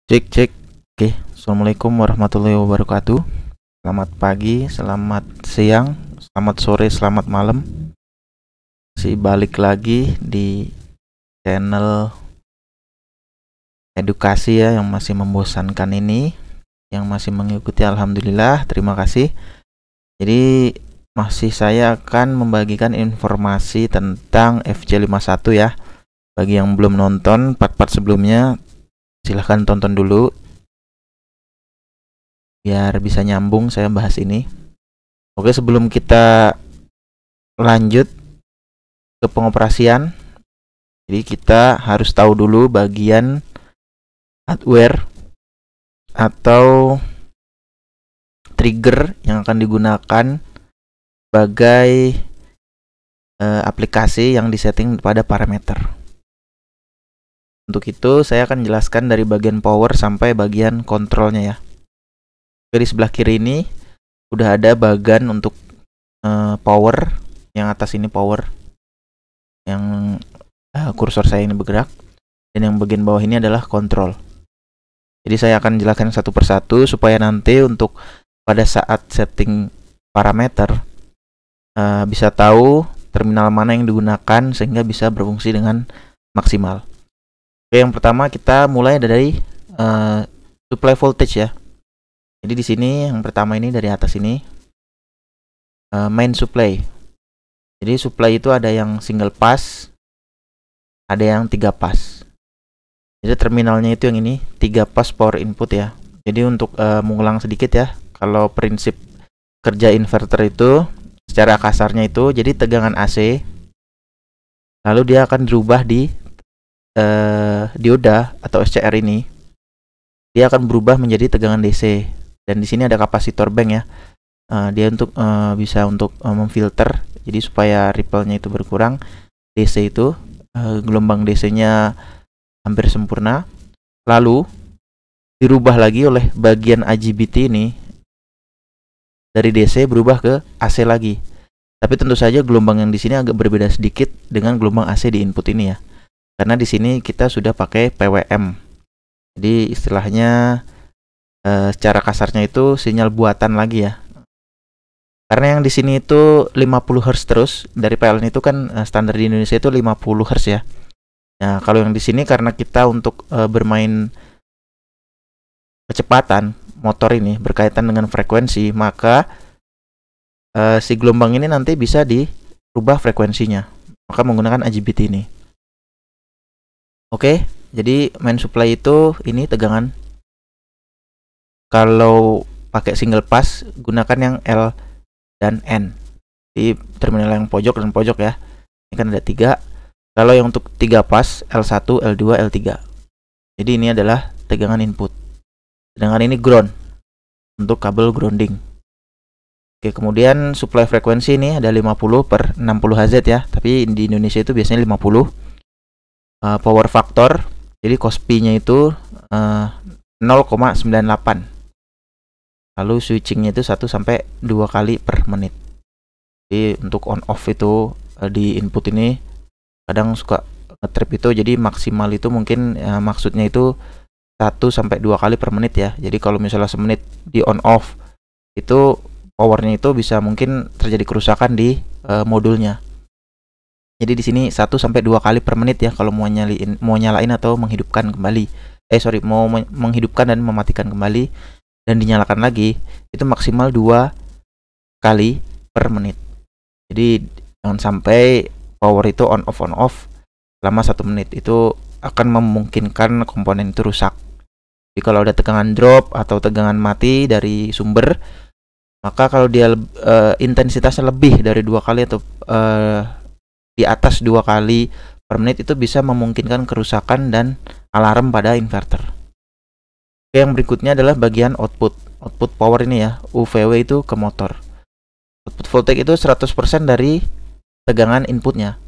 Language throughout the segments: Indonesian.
Cek cek. Oke, assalamualaikum warahmatullahi wabarakatuh. Selamat pagi, selamat siang, selamat sore, selamat malam. Masih balik lagi di channel edukasi ya yang masih membosankan ini, yang masih mengikuti, alhamdulillah, terima kasih. Jadi masih saya akan membagikan informasi tentang FC51 ya. Bagi yang belum nonton part-part sebelumnya, silahkan tonton dulu biar bisa nyambung saya bahas ini. Oke, sebelum kita lanjut ke pengoperasian, jadi kita harus tahu dulu bagian hardware atau trigger yang akan digunakan sebagai aplikasi yang disetting pada parameter. Untuk itu saya akan jelaskan dari bagian power sampai bagian kontrolnya ya. Di sebelah kiri ini udah ada bagan untuk power, yang atas ini power, yang kursor saya ini bergerak, dan yang bagian bawah ini adalah kontrol. Jadi saya akan jelaskan satu persatu supaya nanti untuk pada saat setting parameter bisa tahu terminal mana yang digunakan sehingga bisa berfungsi dengan maksimal. Oke, yang pertama kita mulai dari supply voltage ya. Jadi di sini yang pertama ini dari atas ini main supply. Jadi supply itu ada yang single pass, ada yang 3 pass. Jadi terminalnya itu yang ini 3 pass power input ya. Jadi untuk mengulang sedikit ya, kalau prinsip kerja inverter itu secara kasarnya itu jadi tegangan AC, lalu dia akan dirubah di dioda atau SCR ini, dia akan berubah menjadi tegangan DC. Dan di sini ada kapasitor bank ya. Dia untuk bisa untuk memfilter, jadi supaya ripple-nya itu berkurang. DC itu gelombang DC-nya hampir sempurna. Lalu dirubah lagi oleh bagian IGBT ini, dari DC berubah ke AC lagi. Tapi tentu saja gelombang yang di sini agak berbeda sedikit dengan gelombang AC di input ini ya. Karena di sini kita sudah pakai PWM. Jadi istilahnya secara kasarnya itu sinyal buatan lagi ya. Karena yang di sini itu 50 Hz terus, dari PLN itu kan standar di Indonesia itu 50 Hz ya. Nah, kalau yang di sini karena kita untuk bermain kecepatan motor ini berkaitan dengan frekuensi, maka si gelombang ini nanti bisa dirubah frekuensinya. Maka menggunakan IGBT ini. Oke, jadi main supply itu ini tegangan. Kalau pakai single pass, gunakan yang L dan N di terminal yang pojok dan pojok ya. Ini kan ada 3. Kalau yang untuk 3 pass, L1, L2, L3. Jadi ini adalah tegangan input. Sedangkan ini ground untuk kabel grounding. Oke, kemudian supply frekuensi ini ada 50 per 60 Hz ya. Tapi di Indonesia itu biasanya 50. Power factor, jadi cos-P-nya itu 0,98. Lalu switchingnya itu 1 sampai 2 kali per menit. Jadi untuk on off itu di input ini kadang suka nge-trip itu, jadi maksimal itu mungkin maksudnya itu 1 sampai 2 kali per menit ya. Jadi kalau misalnya semenit di on off itu powernya itu bisa mungkin terjadi kerusakan di modulnya. Jadi di sini 1 sampai 2 kali per menit ya kalau mau nyalain atau menghidupkan kembali. Mau menghidupkan dan mematikan kembali dan dinyalakan lagi, itu maksimal 2 kali per menit. Jadi jangan sampai power itu on off selama 1 menit, itu akan memungkinkan komponen itu rusak. Jadi kalau ada tegangan drop atau tegangan mati dari sumber, maka kalau dia intensitasnya lebih dari 2 kali atau di atas 2 kali per menit, itu bisa memungkinkan kerusakan dan alarm pada inverter. Oke, yang berikutnya adalah bagian output power ini ya, UVW itu ke motor. Output voltage itu 100% dari tegangan inputnya.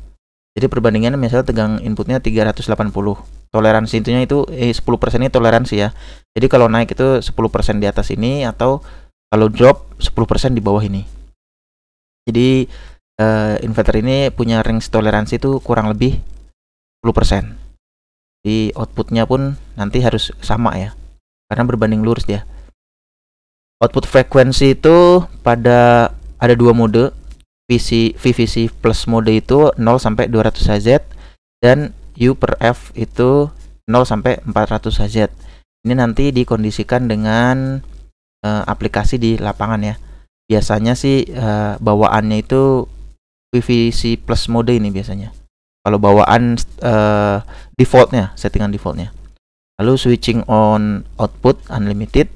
Jadi perbandingannya misalnya tegangan inputnya 380. Toleransi intinya itu 10% ini toleransi ya. Jadi kalau naik itu 10% di atas ini, atau kalau drop 10% di bawah ini. Jadi inverter ini punya range toleransi itu kurang lebih 10%. Di outputnya pun nanti harus sama ya. karena berbanding lurus dia. Output frekuensi itu ada dua mode. VVC plus mode itu 0 sampai 200 Hz dan U per F itu 0 sampai 400 Hz. Ini nanti dikondisikan dengan aplikasi di lapangan ya. Biasanya sih bawaannya itu VVC plus mode ini biasanya. Kalau bawaan defaultnya, settingan defaultnya. Lalu switching on output unlimited.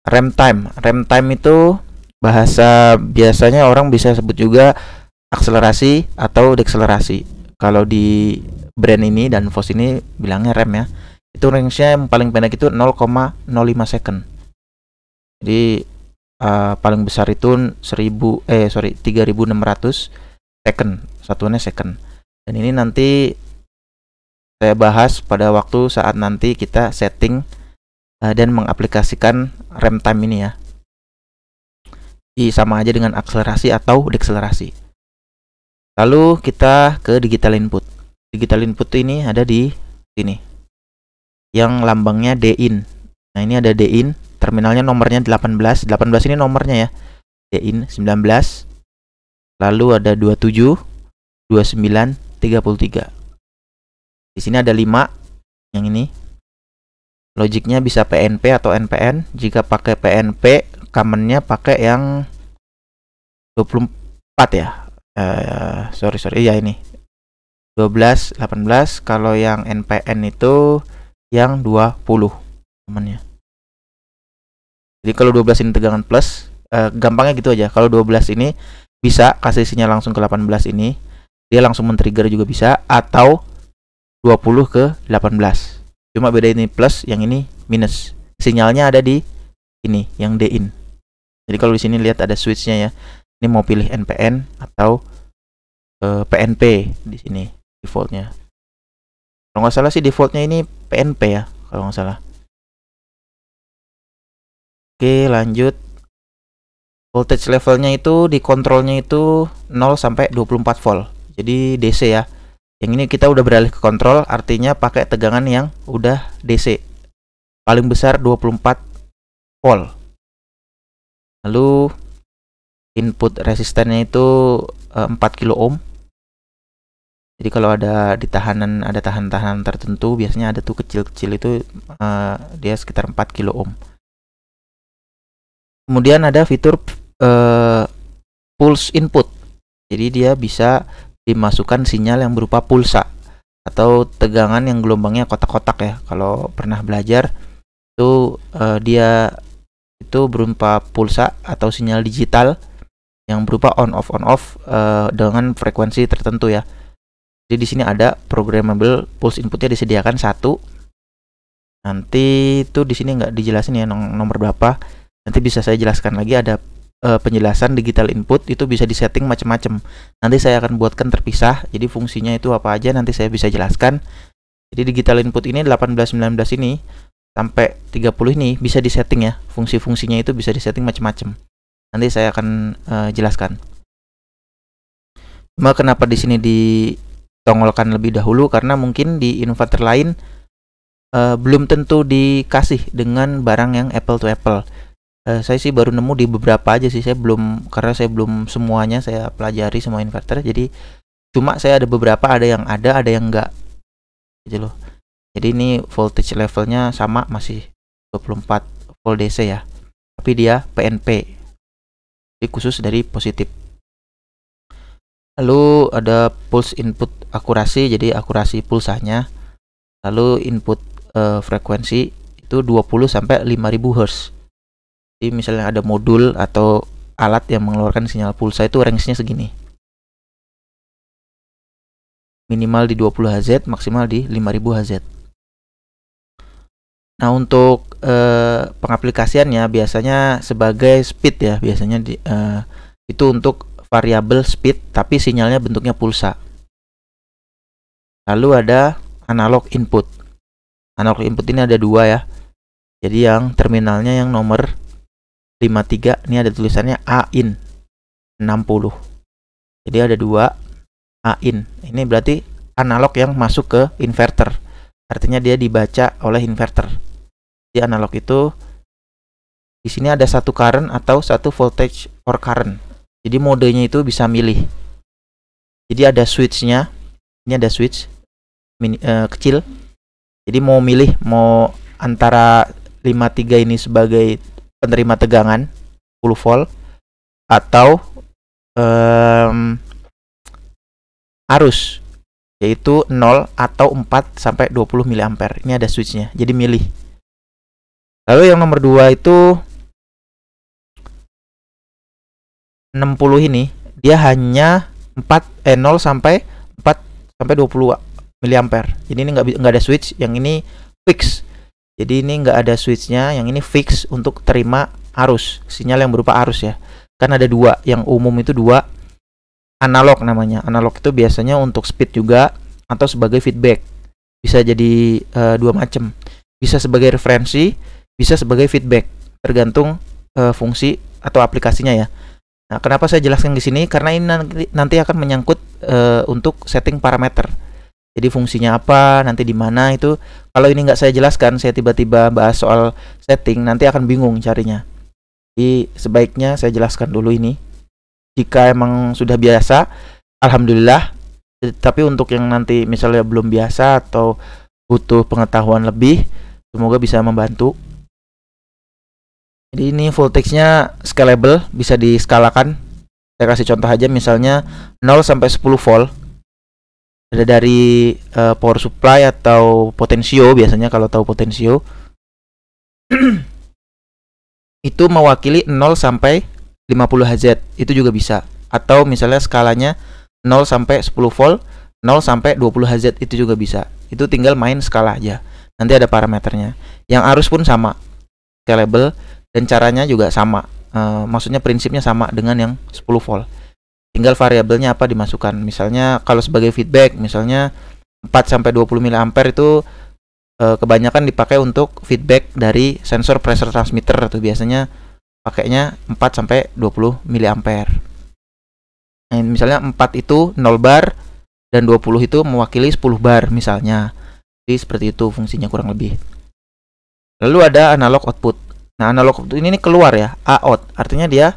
RAM time itu bahasa biasanya orang bisa sebut juga akselerasi atau dekselerasi. Kalau di brand ini dan VOS ini bilangnya RAM ya. Itu range-nya yang paling pendek itu 0,05 second. Jadi paling besar itu 3600 second, satuannya second. Dan ini nanti saya bahas pada waktu saat nanti kita setting dan mengaplikasikan RAM time ini ya. Sama aja dengan akselerasi atau dekselerasi. Lalu kita ke digital input. Digital input ini ada di sini, yang lambangnya DIN. Nah ini ada DIN, terminalnya nomornya 18 ini nomornya ya, DIN 19. Lalu ada 27, 29, 33. Di sini ada 5 yang ini. Logiknya bisa PNP atau NPN. Jika pakai PNP, command-nya pakai yang 24 ya. Sorry ya, ini 12, 18. Kalau yang NPN itu yang 20 command-nya. Jadi kalau 12 ini tegangan plus, gampangnya gitu aja. Kalau 12 ini bisa kasih sinyal langsung ke 18 ini, dia langsung men-trigger juga bisa, atau 20 ke 18. Cuma beda ini plus, yang ini minus. Sinyalnya ada di ini, yang DIN. Jadi kalau di sini lihat ada switch-nya ya. Ini mau pilih NPN atau PNP di sini defaultnya. Kalau nggak salah sih defaultnya ini PNP ya, kalau nggak salah. Oke, lanjut. Voltage levelnya itu di kontrolnya itu 0 sampai 24 volt. Jadi DC ya. Yang ini kita udah beralih ke kontrol, artinya pakai tegangan yang udah DC. Paling besar 24 volt. Lalu input resistannya itu 4 kilo ohm. Jadi kalau ada di ada tahanan tertentu, biasanya ada tuh kecil-kecil itu dia sekitar 4 kilo ohm. Kemudian ada fitur pulse input. Jadi dia bisa dimasukkan sinyal yang berupa pulsa atau tegangan yang gelombangnya kotak-kotak ya. Kalau pernah belajar itu dia itu berupa pulsa atau sinyal digital yang berupa on off dengan frekuensi tertentu ya. Jadi di sini ada programmable pulse inputnya disediakan 1. Nanti itu di sini nggak dijelasin ya nomor berapa. Nanti bisa saya jelaskan lagi, ada penjelasan digital input itu bisa disetting macam-macam. Nanti saya akan buatkan terpisah. Jadi fungsinya itu apa aja nanti saya bisa jelaskan. Jadi digital input ini 18, 19 ini sampai 30 ini bisa disetting ya. Fungsi-fungsinya itu bisa disetting macam-macam. Nanti saya akan jelaskan. Cuma kenapa di sini ditongolkan lebih dahulu, karena mungkin di inverter lain belum tentu dikasih dengan barang yang apple to apple. Saya sih baru nemu di beberapa aja sih, karena saya belum semuanya saya pelajari semua inverter. Jadi cuma saya ada beberapa, ada yang enggak gitu loh. Jadi ini voltage levelnya sama, masih 24 volt DC ya, tapi dia PNP, jadi khusus dari positif. Lalu ada pulse input akurasi, jadi akurasi pulsanya. Lalu input frekuensi itu 20 sampai 5000 Hz. Jadi misalnya ada modul atau alat yang mengeluarkan sinyal pulsa itu range-nya segini. Minimal di 20 Hz, maksimal di 5000 Hz. Nah, untuk pengaplikasiannya biasanya sebagai speed ya, biasanya itu untuk variabel speed tapi sinyalnya bentuknya pulsa. Lalu ada analog input. Analog input ini ada 2 ya. Jadi yang terminalnya yang nomor 53, ini ada tulisannya AIN 60. Jadi ada 2 AIN. Ini berarti analog yang masuk ke inverter. Artinya dia dibaca oleh inverter. Di analog itu di sini ada satu current atau satu voltage or current. Jadi modenya itu bisa milih. Jadi ada switchnya. Ini ada switch kecil. Jadi mau milih mau antara 53 ini sebagai penerima tegangan 10 volt atau arus yaitu 0 atau 4 sampai 20 mA. Ini ada switchnya. Jadi milih. Lalu yang nomor 2 itu 60 ini dia hanya 0 sampai 4 sampai 20 mA. Jadi ini nggak ada switch, yang ini fix. Jadi ini nggak ada switchnya, yang ini fix untuk terima arus, sinyal yang berupa arus ya. Kan ada dua, yang umum itu dua, analog namanya. Analog itu biasanya untuk speed juga atau sebagai feedback. Bisa jadi dua macam. Bisa sebagai referensi, bisa sebagai feedback, tergantung fungsi atau aplikasinya ya. Nah, kenapa saya jelaskan di sini? Karena ini nanti akan menyangkut untuk setting parameter. Jadi fungsinya apa, nanti di mana itu. Kalau ini nggak saya jelaskan, saya tiba-tiba bahas soal setting, nanti akan bingung carinya. Jadi sebaiknya saya jelaskan dulu ini. Jika emang sudah biasa, alhamdulillah. Tapi untuk yang nanti misalnya belum biasa atau butuh pengetahuan lebih, semoga bisa membantu. Jadi ini voltage-nya scalable, bisa diskalakan. Saya kasih contoh aja, misalnya 0 sampai 10 volt. Ada dari power supply atau potensio, biasanya kalau tahu potensio itu mewakili 0 sampai 50 Hz, itu juga bisa. Atau misalnya skalanya 0 sampai 10 volt, 0 sampai 20 Hz, itu juga bisa. Itu tinggal main skala aja. Nanti ada parameternya. Yang arus pun sama, scalable, dan caranya juga sama. Maksudnya prinsipnya sama dengan yang 10 volt. Tinggal variabelnya apa dimasukkan. Misalnya kalau sebagai feedback, misalnya 4 sampai 20 mA itu kebanyakan dipakai untuk feedback dari sensor pressure transmitter, tuh biasanya pakainya 4 sampai 20 mA. Nah, misalnya 4 itu 0 bar dan 20 itu mewakili 10 bar misalnya. Jadi seperti itu fungsinya kurang lebih. Lalu ada analog output. Nah, analog output ini keluar ya, A-out. Artinya dia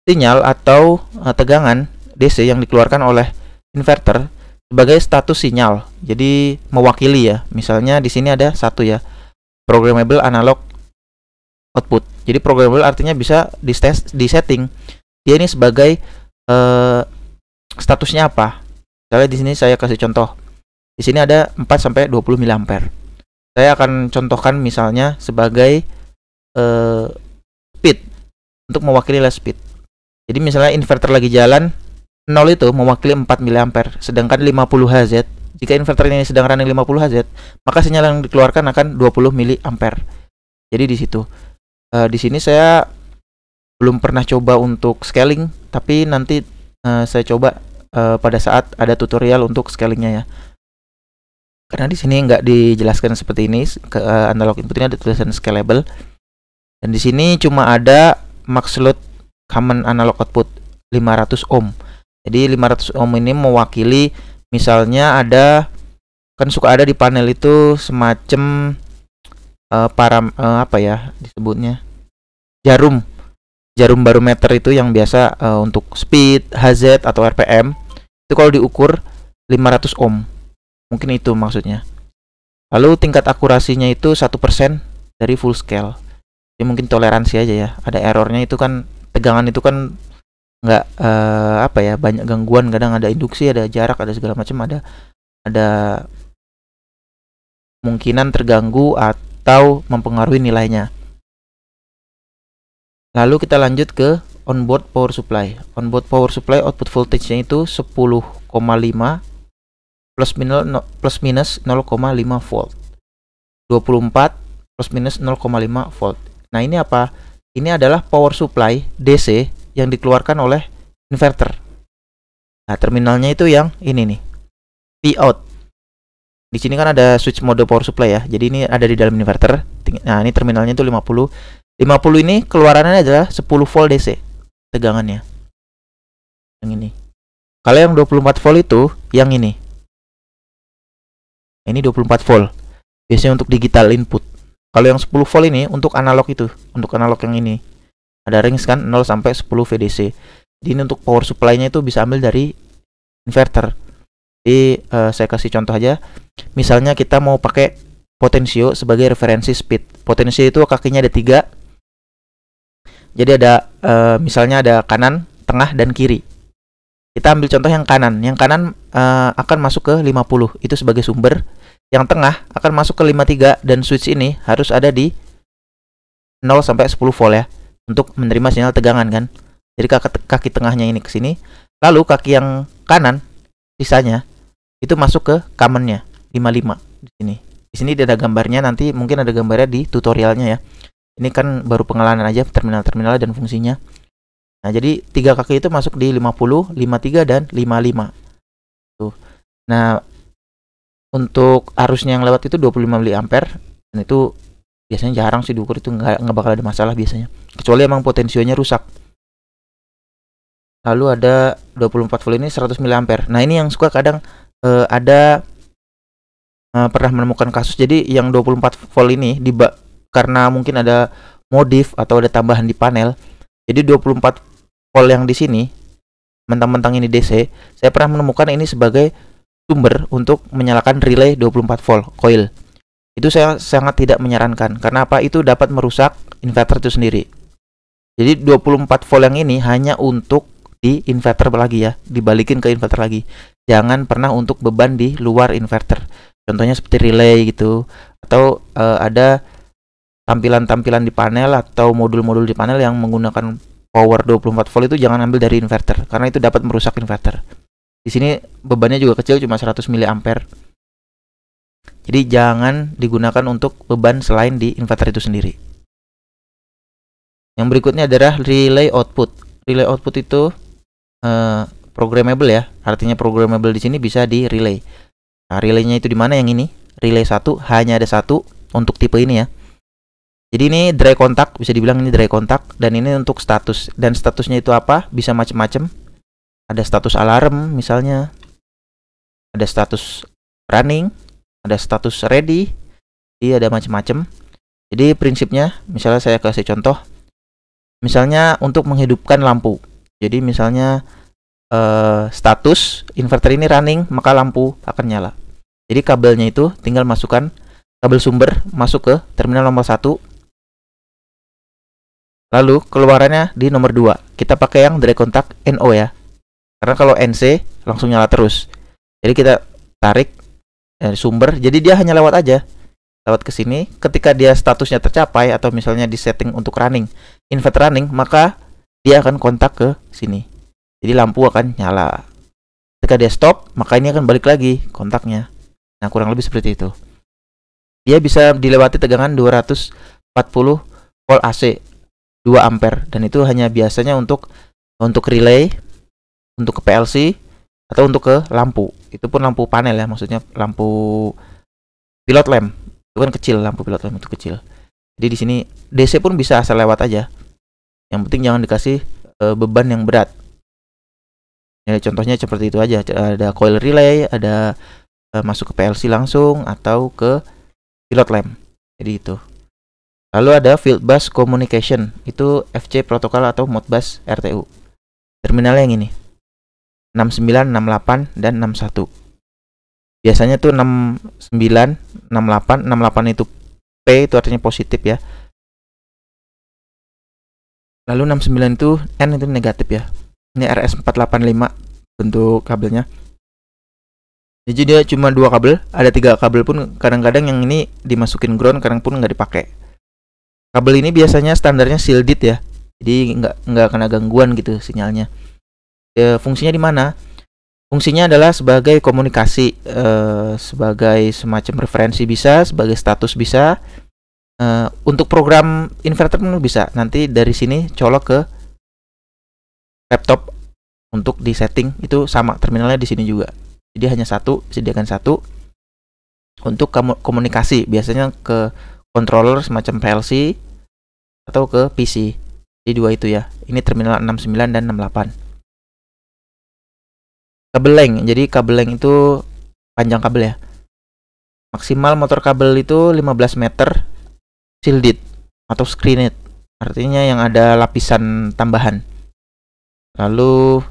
sinyal atau tegangan DC yang dikeluarkan oleh inverter sebagai status sinyal. Jadi mewakili ya. Misalnya di sini ada satu ya, programmable analog output. Jadi programmable artinya bisa di setting. Dia ini sebagai statusnya apa? Misalnya di sini saya kasih contoh. Di sini ada 4 sampai 20 mA. Saya akan contohkan misalnya sebagai speed, untuk mewakili speed. Jadi misalnya inverter lagi jalan, 0 itu mewakili 4 mA, sedangkan 50 Hz. Jika inverter ini sedang running 50 Hz, maka sinyal yang dikeluarkan akan 20 mA. Jadi di situ. Di sini saya belum pernah coba untuk scaling, tapi nanti saya coba pada saat ada tutorial untuk scalingnya ya. Karena di sini nggak dijelaskan seperti ini. Analog input ini ada tulisan scalable. Dan di sini cuma ada max load common analog output 500 ohm. Jadi 500 ohm ini mewakili, misalnya ada, kan suka ada di panel itu semacam apa ya disebutnya, jarum barometer itu yang biasa untuk speed, Hz atau RPM. Itu kalau diukur 500 ohm. Mungkin itu maksudnya. Lalu tingkat akurasinya itu 1% dari full scale. Jadi mungkin toleransi aja ya. Ada errornya, itu kan tegangan itu kan nggak apa ya, banyak gangguan, kadang ada induksi, ada jarak, ada segala macam, ada kemungkinan terganggu atau mempengaruhi nilainya. Lalu kita lanjut ke onboard power supply. Onboard power supply output voltage-nya itu 10,5 plus minus 0,5 volt. 24 plus minus 0,5 volt. Nah, ini apa? Ini adalah power supply DC yang dikeluarkan oleh inverter. Nah, terminalnya itu yang ini nih, P-out. Di sini kan ada switch mode power supply ya. Jadi ini ada di dalam inverter. Nah, ini terminalnya itu 50. 50 ini keluarannya adalah 10 volt DC tegangannya. Yang ini. Kalau yang 24 volt itu yang ini. Ini 24 volt. Biasanya untuk digital input. Kalau yang 10 volt ini untuk analog itu, untuk analog yang ini. Ada range kan 0 sampai 10 VDC. Jadi ini untuk power supply-nya itu bisa ambil dari inverter. Jadi saya kasih contoh aja. Misalnya kita mau pakai potensio sebagai referensi speed. Potensio itu kakinya ada 3. Jadi ada misalnya ada kanan, tengah, dan kiri. Kita ambil contoh yang kanan. Yang kanan akan masuk ke 50, itu sebagai sumber. Yang tengah akan masuk ke 53, dan switch ini harus ada di 0 sampai 10 volt ya, untuk menerima sinyal tegangan kan. Jadi kaki tengahnya ini ke sini. Lalu kaki yang kanan sisanya itu masuk ke common-nya 55 di sini. Di sini ada gambarnya, nanti mungkin ada gambarnya di tutorialnya ya. Ini kan baru pengenalan aja terminal-terminal dan fungsinya. Nah, jadi 3 kaki itu masuk di 50, 53, dan 55. Tuh. Nah, untuk arusnya yang lewat itu 25 mA, dan itu biasanya jarang sih diukur, itu nggak bakal ada masalah biasanya. Kecuali emang potensionya rusak. Lalu ada 24 volt ini 100 mA. Nah, ini yang suka kadang ada pernah menemukan kasus. Jadi yang 24 volt ini karena mungkin ada modif atau ada tambahan di panel. Jadi 24 volt yang di sini mentang-mentang ini DC, saya pernah menemukan ini sebagai sumber untuk menyalakan relay 24 volt coil. Itu saya sangat tidak menyarankan. Karena apa? Itu dapat merusak inverter itu sendiri. Jadi 24 volt yang ini hanya untuk di inverter lagi ya, dibalikin ke inverter lagi. Jangan pernah untuk beban di luar inverter. Contohnya seperti relay gitu, atau ada tampilan-tampilan di panel atau modul-modul di panel yang menggunakan power 24 volt itu jangan ambil dari inverter, karena itu dapat merusak inverter. Di sini bebannya juga kecil, cuma 100 mA. Jadi jangan digunakan untuk beban selain di inverter itu sendiri. Yang berikutnya adalah relay output. Relay output itu programmable ya. Artinya programmable di sini bisa di relay. Nah, relaynya itu di mana yang ini? Relay 1, hanya ada satu untuk tipe ini ya. Jadi ini dry contact, bisa dibilang ini dry contact, dan ini untuk status. Dan statusnya itu apa? Bisa macam-macam. Ada status alarm misalnya, ada status running, ada status ready, jadi ada macam-macam. Jadi prinsipnya, misalnya saya kasih contoh, misalnya untuk menghidupkan lampu. Jadi misalnya status inverter ini running, maka lampu akan nyala. Jadi kabelnya itu tinggal masukkan kabel sumber masuk ke terminal nomor 1. Lalu keluarannya di nomor 2. Kita pakai yang direct contact NO ya. Karena kalau NC langsung nyala terus. Jadi kita tarik dari sumber, jadi dia hanya lewat aja. Lewat ke sini, ketika dia statusnya tercapai atau misalnya di setting untuk running, inverter running, maka dia akan kontak ke sini. Jadi lampu akan nyala. Ketika dia stop, maka ini akan balik lagi kontaknya. Nah, kurang lebih seperti itu. Dia bisa dilewati tegangan 240 volt AC 2 ampere, dan itu hanya biasanya untuk relay, untuk ke PLC, atau untuk ke lampu. Itu pun lampu panel ya, maksudnya lampu pilot lamp. Itu kan kecil, lampu pilot lamp itu kecil. Jadi di sini DC pun bisa asal lewat aja. Yang penting jangan dikasih beban yang berat. Ya, contohnya seperti itu aja. Ada coil relay, ada masuk ke PLC langsung atau ke pilot lamp. Jadi itu. Lalu ada field bus communication, itu FC protokol atau Modbus RTU. Terminalnya yang ini. 69, 68, dan 61. Biasanya tuh 69, 68, 68 itu P, itu artinya positif ya. Lalu 69 itu N, itu negatif ya. Ini RS485 bentuk kabelnya. Jadi dia cuma 2 kabel, ada 3 kabel pun kadang-kadang yang ini dimasukin ground, kadang pun nggak dipakai. Kabel ini biasanya standarnya shielded ya. Jadi nggak kena gangguan gitu sinyalnya. Fungsinya di mana? Fungsinya adalah sebagai komunikasi, sebagai semacam referensi bisa, sebagai status bisa, untuk program inverter pun bisa. Nanti dari sini colok ke laptop untuk di setting, itu sama terminalnya di sini juga. Jadi hanya satu, disediakan satu untuk komunikasi, biasanya ke controller semacam PLC atau ke PC. Jadi 2 itu ya. Ini terminal 69 dan 68. Kabel length. Jadi kabel length itu panjang kabel ya. Maksimal motor kabel itu 15 meter shielded atau screened, artinya yang ada lapisan tambahan. Lalu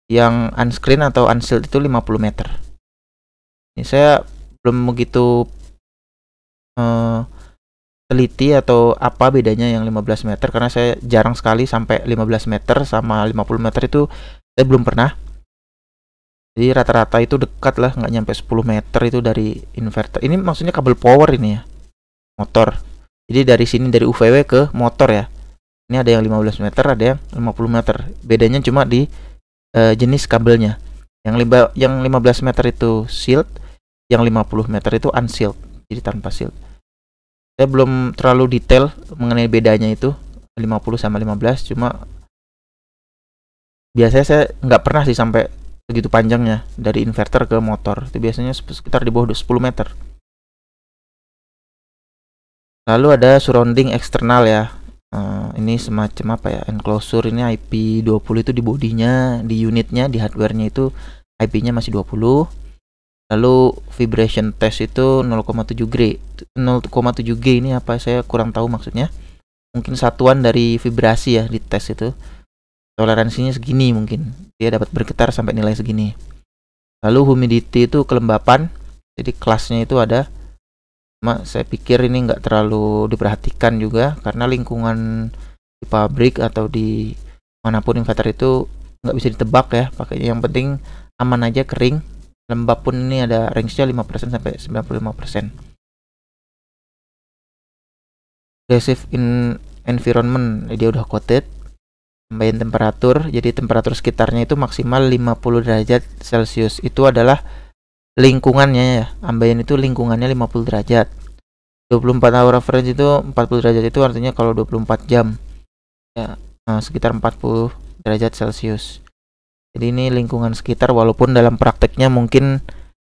yang unscreen atau unsealed itu 50 meter. Ini saya belum begitu teliti atau apa bedanya yang 15 meter, karena saya jarang sekali sampai 15 meter sama 50 meter itu saya belum pernah. Jadi rata-rata itu dekat lah, nggak nyampe 10 meter itu dari inverter. Ini maksudnya kabel power ini ya, motor. Jadi dari sini dari UVW ke motor ya. Ini ada yang 15 meter, ada yang 50 meter. Bedanya cuma di jenis kabelnya. Yang 15 meter itu sealed, yang 50 meter itu unsealed, jadi tanpa sealed. Saya belum terlalu detail mengenai bedanya itu 50 sama 15, cuma biasanya saya nggak pernah sih sampai begitu panjangnya dari inverter ke motor. Itu biasanya sekitar di bawah 10 meter. Lalu ada surrounding eksternal ya. Ini semacam apa ya, enclosure. Ini IP20 itu di bodinya, di unitnya, di hardware-nya itu IP-nya masih 20. Lalu vibration test itu 0,7 G. 0,7 G ini apa, saya kurang tahu maksudnya. Mungkin satuan dari vibrasi ya di tes itu. Toleransinya segini mungkin. Dia dapat bergetar sampai nilai segini. Lalu humidity itu kelembapan. Jadi kelasnya itu ada. Saya pikir ini nggak terlalu diperhatikan juga, karena lingkungan di pabrik atau di manapun inverter itu nggak bisa ditebak ya. Pakainya yang penting aman aja, kering. Lembab pun ini ada range-nya 5% sampai 95%. Aggressive environment, dia udah quoted. Tambahin temperatur, jadi temperatur sekitarnya itu maksimal 50 derajat Celcius. Itu adalah lingkungannya ya. Ambient itu lingkungannya 50 derajat. 24 hour average itu 40 derajat, itu artinya kalau 24 jam ya, sekitar 40 derajat Celcius. Jadi ini lingkungan sekitar, walaupun dalam prakteknya mungkin,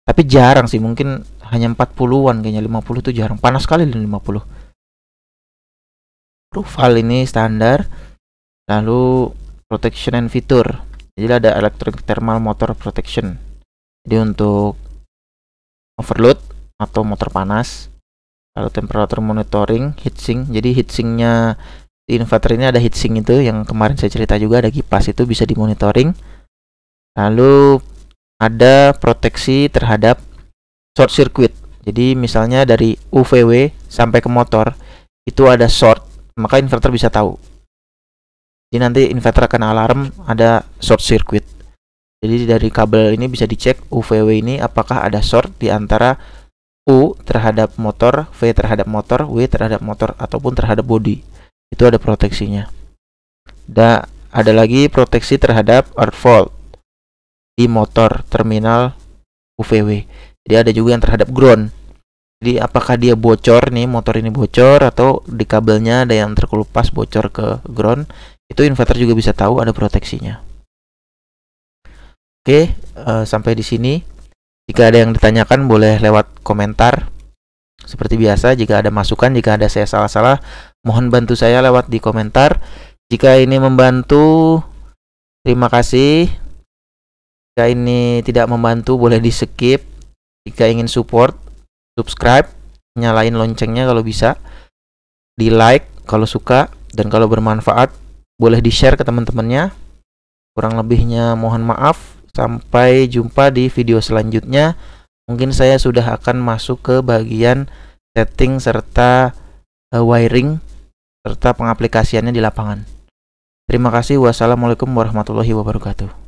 tapi jarang sih, mungkin hanya 40-an kayaknya. 50 itu jarang, panas sekali 50. Profile ini standar. Lalu protection and feature, jadi ada electric thermal motor protection, jadi untuk overload atau motor panas. Lalu temperature monitoring, heatsink, jadi heatsinknya di inverter ini ada heatsink itu yang kemarin saya cerita juga, ada kipas itu bisa dimonitoring. Lalu ada proteksi terhadap short circuit, jadi misalnya dari UVW sampai ke motor itu ada short, maka inverter bisa tahu. Jadi nanti inverter akan alarm ada short circuit. Jadi dari kabel ini bisa dicek UVW ini apakah ada short di antara U terhadap motor, V terhadap motor, W terhadap motor, ataupun terhadap body. Itu ada proteksinya. Dan ada lagi proteksi terhadap earth fault di motor terminal UVW. Jadi ada juga yang terhadap ground. Jadi apakah dia bocor nih, motor ini bocor, atau di kabelnya ada yang terkelupas bocor ke ground. Itu inverter juga bisa tahu, ada proteksinya. Oke, sampai di sini. Jika ada yang ditanyakan boleh lewat komentar. Seperti biasa, jika ada masukan, jika ada saya salah-salah, mohon bantu saya lewat di komentar. Jika ini membantu, terima kasih. Jika ini tidak membantu, boleh di skip. Jika ingin support, subscribe, nyalain loncengnya kalau bisa, di like kalau suka, dan kalau bermanfaat boleh di-share ke teman-temannya. Kurang lebihnya mohon maaf. Sampai jumpa di video selanjutnya. Mungkin saya sudah akan masuk ke bagian setting serta wiring serta pengaplikasiannya di lapangan. Terima kasih. Wassalamualaikum warahmatullahi wabarakatuh.